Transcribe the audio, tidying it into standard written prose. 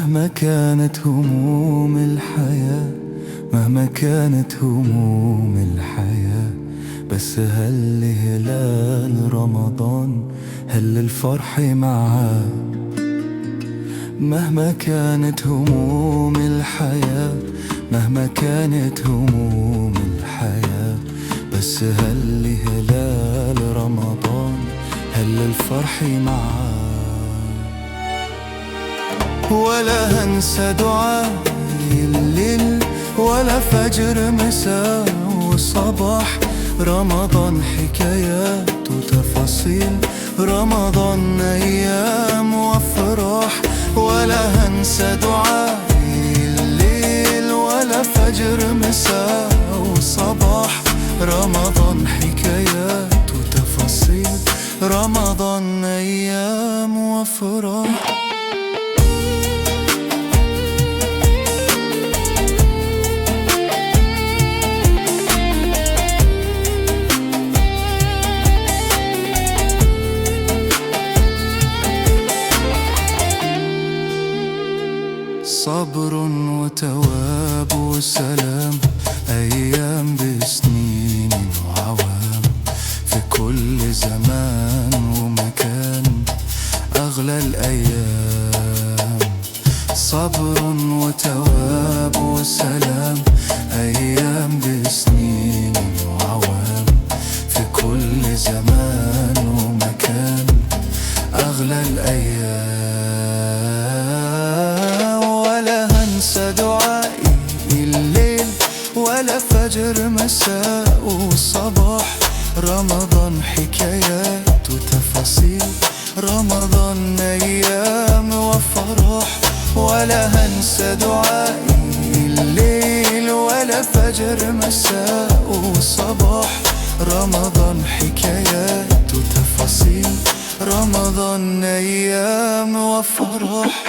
مهما كانت هموم الحياة، مهما كانت هموم الحياة، بس هل هلال رمضان هل الفرح معاه. مهما كانت هموم الحياة، مهما كانت هموم الحياة، بس هل هلال رمضان هل الفرح معاه. ولا هنسى دعاء الليل ولا فجر مساء وصباح، رمضان حكايات وتفاصيل، رمضان أيام وأفراح. ولا هنسى دعاء الليل ولا فجر مساء وصباح، رمضان حكايات وتفاصيل، رمضان أيام وأفراح. صبر وتواب وسلام، أيام بسنين وعوام، في كل زمان ومكان أغلى الأيام. صبر وتواب وسلام، أيام بسنين وعوام، في كل زمان ومكان أغلى الأيام. دعائي الليل ولا فجر مساء وصباح، رمضان حكايات وتفاصيل، رمضان أيام وفرح. ولا هنسى دعائي الليل ولا فجر مساء وصباح، رمضان حكايات وتفاصيل، رمضان أيام وفرح.